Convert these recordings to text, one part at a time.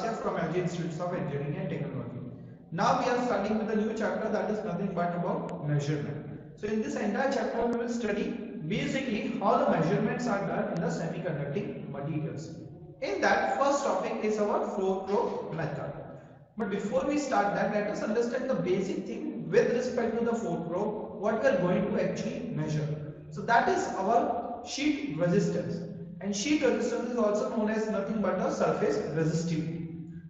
Kashyap from LG Institute of Engineering and Technology. Now we are starting with a new chapter that is nothing but about measurement. So in this entire chapter we will study basically how the measurements are done in the semiconducting materials. In that, first topic is our flow probe method. But before we start that, let us understand the basic thing with respect to the flow probe, what we are going to actually measure. So that is our sheet resistance. And sheet resistance is also known as nothing but a surface resistivity.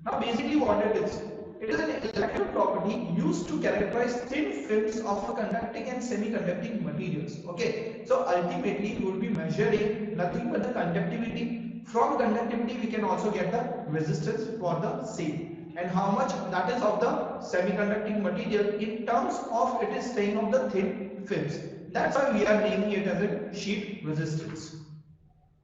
Now basically what it is an electrical property used to characterize thin films of conducting and semiconducting materials. Okay, so ultimately we will be measuring nothing but the conductivity. From conductivity we can also get the resistance for the same, and how much that is of the semiconducting material in terms of it is staying of the thin films. That's why we are naming it as a sheet resistance.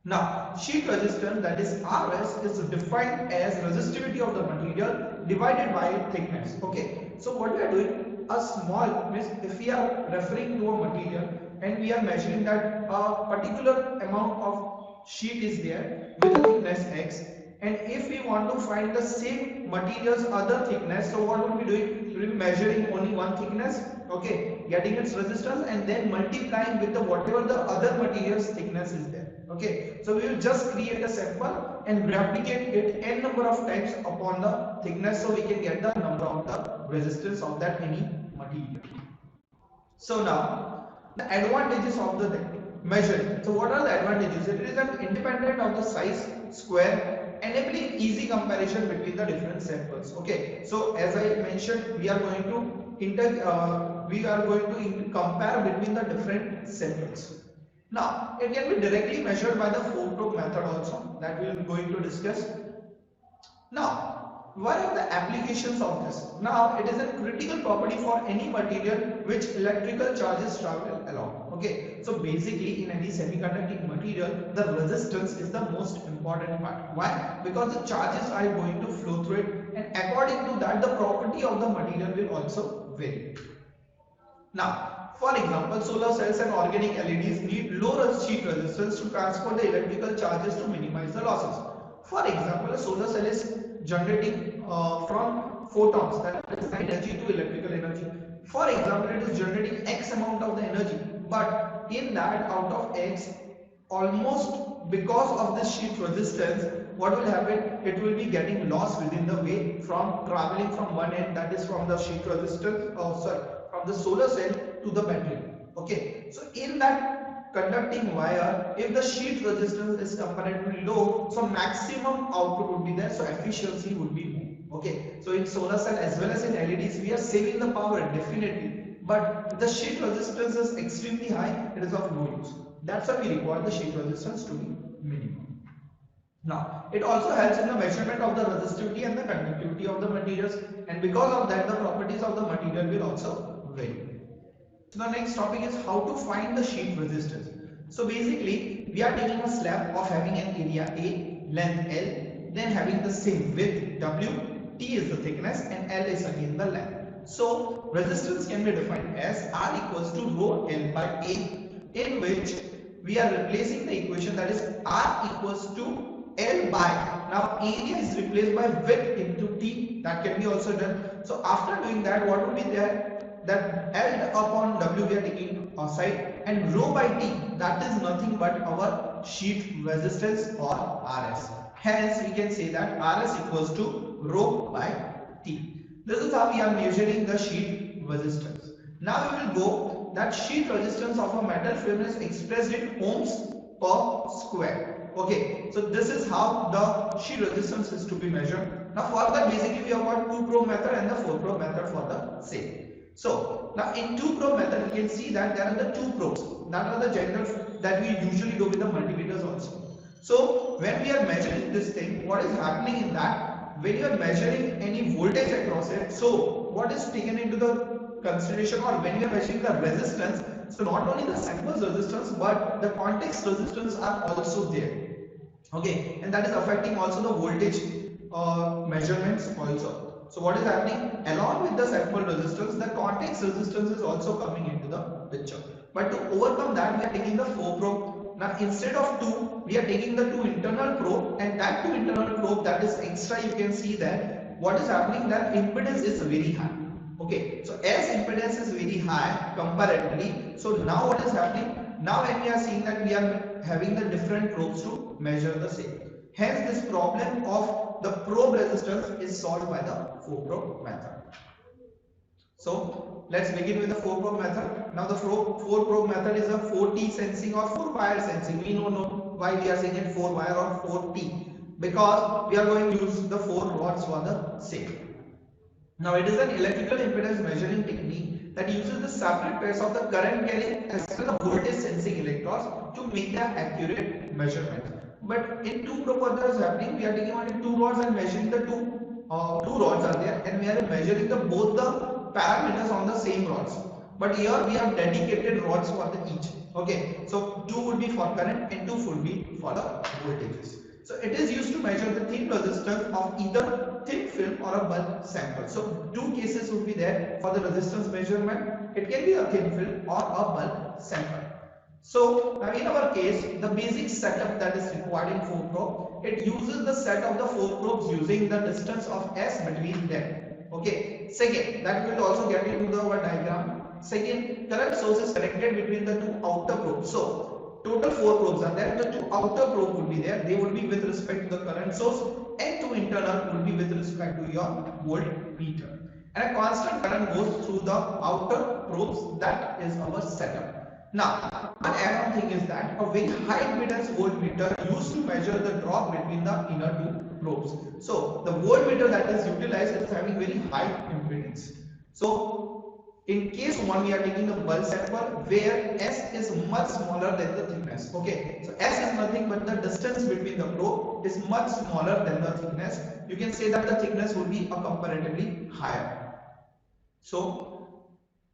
Now, sheet resistance, that is RS, is defined as resistivity of the material divided by thickness. Okay, so what we are doing, a small means if we are referring to a material and we are measuring that a particular amount of sheet is there with a thickness x, and if we want to find the same material's other thickness, so what will we doing? We will be measuring only one thickness, okay, getting its resistance and then multiplying with the whatever the other material's thickness is there. Okay, so we will just create a sample and replicate it n number of times upon the thickness, so we can get the number of the resistance of that any material. So now the advantages of the measuring. So what are the advantages? It is an independent of the size, square, enabling easy comparison between the different samples. Okay, so as I mentioned, we are going to compare between the different samples. Now, it can be directly measured by the flow probe method also, that we are going to discuss. Now, what are the applications of this? Now, it is a critical property for any material which electrical charges travel along. Okay, so basically in any semiconducting material, the resistance is the most important part. Why? Because the charges are going to flow through it, and according to that, the property of the material will also vary. Now, for example, solar cells and organic LEDs need low sheet resistance to transfer the electrical charges to minimize the losses. For example, a solar cell is generating from photons, that is energy to electrical energy. For example, it is generating X amount of the energy, but in that out of X, almost because of this sheet resistance, what will happen? It will be getting lost within the way from traveling from one end, that is from the sheet resistance, from the solar cell to the battery. Okay, so in that conducting wire, if the sheet resistance is comparatively low, so maximum output would be there, so efficiency would be more. Okay, so in solar cell as well as in LEDs, we are saving the power definitely, but if the sheet resistance is extremely high, it is of no use. That's why we require the sheet resistance to be minimum. Now, it also helps in the measurement of the resistivity and the conductivity of the materials, and because of that, the properties of the material will also vary. So the next topic is how to find the sheet resistance. So basically, we are taking a slab of having an area A, length L, then having the same width W, T is the thickness, and L is again the length. So resistance can be defined as R equals to rho L by A, in which we are replacing the equation, that is R equals to L by, now area is replaced by width into T, that can be also done. So after doing that, what will be there? That L upon W we are taking aside, and rho by T, that is nothing but our sheet resistance or RS. Hence we can say that RS equals to rho by T. This is how we are measuring the sheet resistance. Now we will go that sheet resistance of a metal film is expressed in ohms per square. Okay, so this is how the sheet resistance is to be measured. Now for that, basically we have got two probe method and the four probe method for the same. So now in two probe method, we can see that there are the two probes that are the general that we usually do with the multimeters also. So when we are measuring this thing, what is happening in that, when you are measuring any voltage across it, so what is taken into the consideration, or when you are measuring the resistance, so not only the sample's resistance but the context resistance are also there. Okay, and that is affecting also the voltage measurements also. So what is happening, along with the sample resistance, the context resistance is also coming into the picture. But to overcome that, we are taking the four probe Now instead of 2, we are taking the 2 internal probe, and that 2 internal probe that is extra, you can see that what is happening, that impedance is very high. Okay, so as impedance is very high comparatively, so now what is happening? Now when we are seeing that we are having the different probes to measure the same. Hence this problem of the probe resistance is solved by the 4 probe method. So let's begin with the 4 probe method. Now the 4 probe method is a 4T sensing or 4 wire sensing. We don't know why we are saying it 4 wire or 4T, because we are going to use the 4 rods for the same. Now it is an electrical impedance measuring technique that uses the separate pairs of the current carrying as well as the voltage sensing electrodes to make the accurate measurement. But in 2 probe what is happening, we are taking only 2 rods and measuring the two rods are there, and we are measuring the both the parameters on the same rods. But here we have dedicated rods for the each. Okay, so 2 would be for current and 2 would be for the voltages. So it is used to measure the thin resistance of either thin film or a bulk sample. So two cases would be there for the resistance measurement. It can be a thin film or a bulk sample. So now in our case, the basic setup that is required in 4 probe, it uses the set of the 4 probes using the distance of S between them. Okay. Second, that will also get into our diagram. Second, current source is connected between the 2 outer probes. So total 4 probes are there. The 2 outer probes will be there. They will be with respect to the current source, and 2 internal will be with respect to your voltmeter. And a constant current goes through the outer probes. That is our setup. Now, one add-on thing is that a very high impedance voltmeter used to measure the drop between the inner 2 probes. So the voltmeter that is utilized is having very high impedance. So in case 1 we are taking a bulk sample where S is much smaller than the thickness. Okay, so S is nothing but the distance between the probe is much smaller than the thickness. You can say that the thickness would be a comparatively higher. So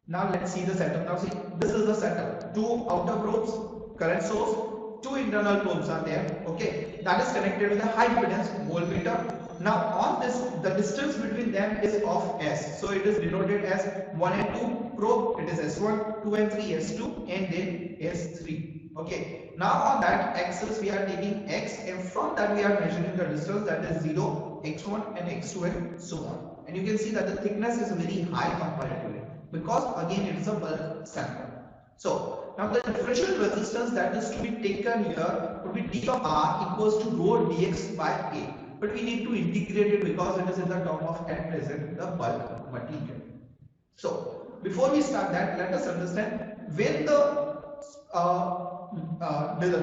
now let's see the setup. Now see, this is the setup. 2 outer probes, current source, 2 internal probes are there. Okay, that is connected with a high impedance voltmeter. Now on this, the distance between them is of S. So it is denoted as 1 and 2 probe. It is S1, 2 and 3, S2, and then S3. Okay. Now on that axis we are taking X, and from that we are measuring the distance, that is 0, X1 and X2 and so on. And you can see that the thickness is very high comparatively, because again it is a bulk sample. So now the differential resistance that is to be taken here would be d of R equals to rho dx by A. But we need to integrate it because it is in the term of at present the bulk material. So before we start that, let us understand when the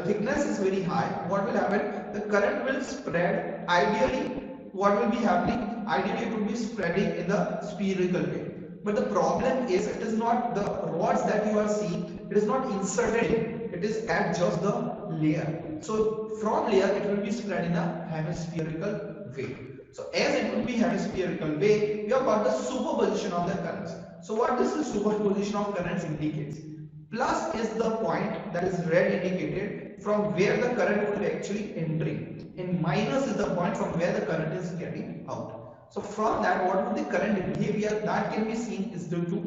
thickness is very high, what will happen? The current will spread. Ideally, what will be happening? Ideally, it will be spreading in the spherical way. But the problem is, it is not the rods that you are seeing, it is not inserted in, it is at just the layer. So from layer it will be spread in a hemispherical way. So as it will be hemispherical way, we have got the superposition of the currents. So what this is superposition of currents indicates? Plus is the point that is red indicated from where the current will be actually entering, and minus is the point from where the current is getting out. So from that, what would the current behavior that can be seen is due to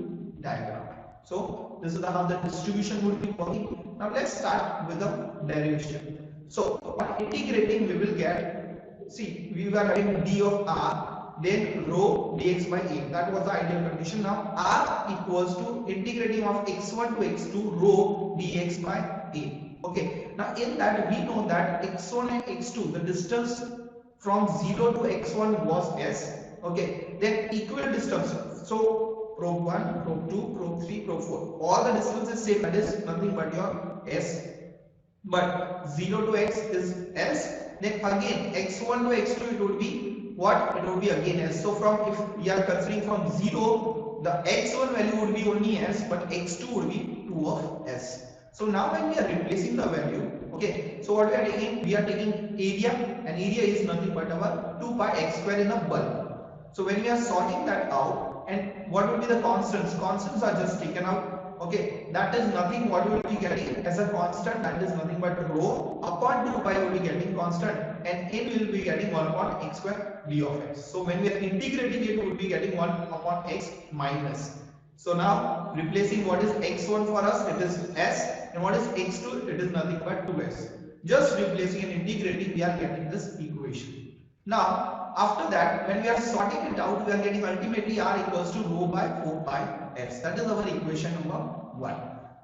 diagram. So this is how the distribution would be working. Now let's start with the derivation. So on integrating we will get, see, we were having d of R, then rho dx by A. That was the ideal condition. Now R equals to integrating of x1 to x2 rho dx by A. Okay. Now in that we know that x1 and x2, the distance from 0 to x1 was S. Okay, then equal distance. So probe 1, probe 2, probe 3, probe 4. All the distance is same, that is nothing but your S. But 0 to x is S. Then again x1 to x2 it would be what? It would be again S. So from, if we are considering from 0, the x1 value would be only S, but x2 would be 2 of S. So now when we are replacing the value, okay, so what we are taking? We are taking area, and area is nothing but our 2 pi x square in the bulk. So when we are sorting that out, and what will be the constants? Constants are just taken out. Okay, that is nothing what we will be getting as a constant, that is nothing but rho upon 2 pi will be getting constant, and n will be getting 1 upon x square d of x. So when we are integrating it, we will be getting 1 upon x minus. So now replacing what is x1 for us, it is s, and what is x2, it is nothing but 2s. Just replacing and integrating, we are getting this equation. Now after that, when we are sorting it out, we are getting ultimately r equals to rho by 4 pi s. That is our equation number 1.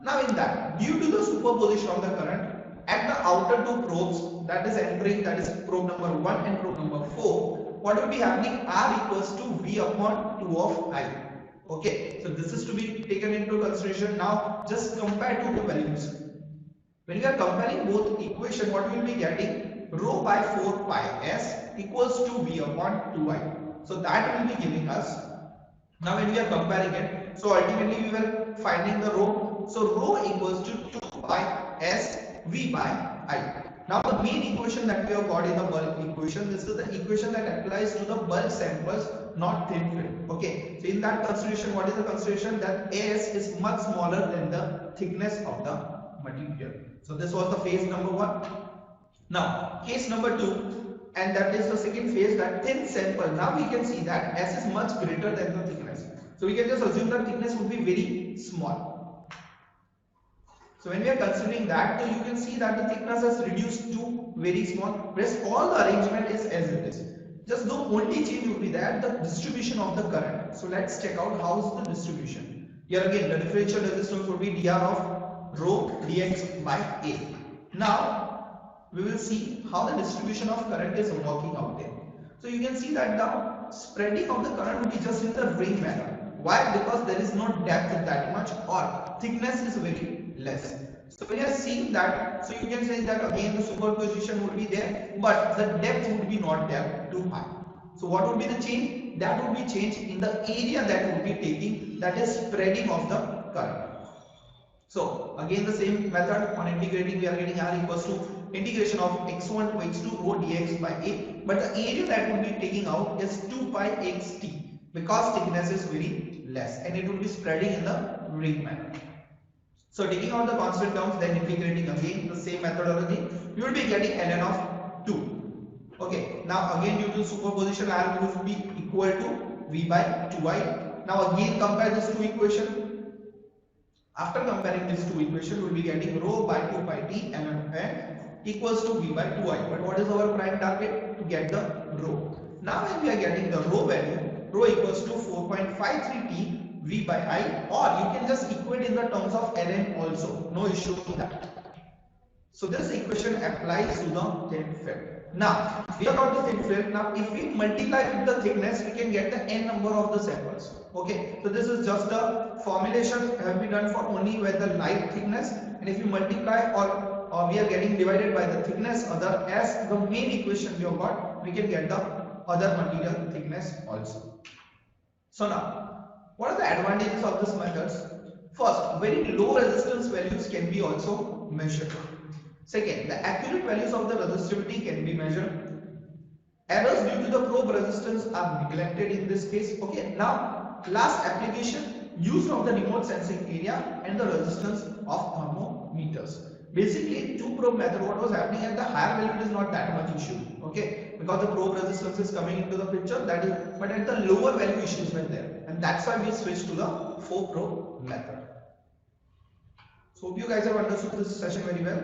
Now in that, due to the superposition of the current at the outer two probes, that is entering, that is probe number 1 and probe number 4, what will be happening? R equals to V upon 2 of I. Okay, so this is to be taken into consideration. Now just compare two the values. When we are comparing both equation, what we will be getting? Rho by 4 pi s equals to V upon 2I. So that will be giving us. Now when we are comparing it, so ultimately we were finding the rho. So rho equals to 2 pi s V by I. Now the main equation that we have got in the bulk equation, this is the equation that applies to the bulk samples, not thin film. Okay, so in that consideration, what is the consideration? That S is much smaller than the thickness of the material. So this was the phase number 1. Now case number 2, and that is the second phase, that thin sample. Now we can see that S is much greater than the thickness. So we can just assume that thickness would be very small. So when we are considering that, so you can see that the thickness is reduced to very small. Rest all the arrangement is as it is. Just the only change would be that the distribution of the current. So let's check out how is the distribution. Here again, the differential resistance would be dr of rho dx by A. Now we will see how the distribution of current is working out there. So you can see that the spreading of the current would be just in the ring manner. Why? Because there is no depth that much, or thickness is very less. So when you are seeing that, so you can say that again the superposition would be there, but the depth would be not there too high. So what would be the change? That would be change in the area that would be taking, that is spreading of the current. So again the same method on integrating, we are getting r equals to integration of x1 to x2 rho dx by A, but the area that would be taking out is 2 pi xt, because thickness is very less and it will be spreading in the ring manner. So taking out the constant terms, then integrating again the same methodology, you will be getting ln of 2. Okay, now again due to superposition, R will be equal to V by 2I. Now again compare these two equations. After comparing these two equations, we will be getting rho by 2 pi t ln n equals to V by 2I. But what is our prime target? To get the rho. Now when we are getting the rho value, rho equals to 4.53 t V by I, or you can just equate in the terms of ln also, no issue with that. So this equation applies to the thin film. Now we have got the thin film. Now if we multiply with the thickness, we can get the n number of the samples. Okay, so this is just a formulation have been done for only with the light thickness, and if you multiply or we are getting divided by the thickness other as the main equation we have got, we can get the other material thickness also. So now, what are the advantages of this methods? First, very low resistance values can be also measured. Second, the accurate values of the resistivity can be measured. Errors due to the probe resistance are neglected in this case. Okay, now last application, use of the remote sensing area and the resistance of thermometers. Basically, in two probe method, what was happening at the higher value, it is not that much issue. Okay, because the probe resistance is coming into the picture, that is, but at the lower value issues were there, and that's why we switched to the 4 probe method. So hope you guys have understood this session very well.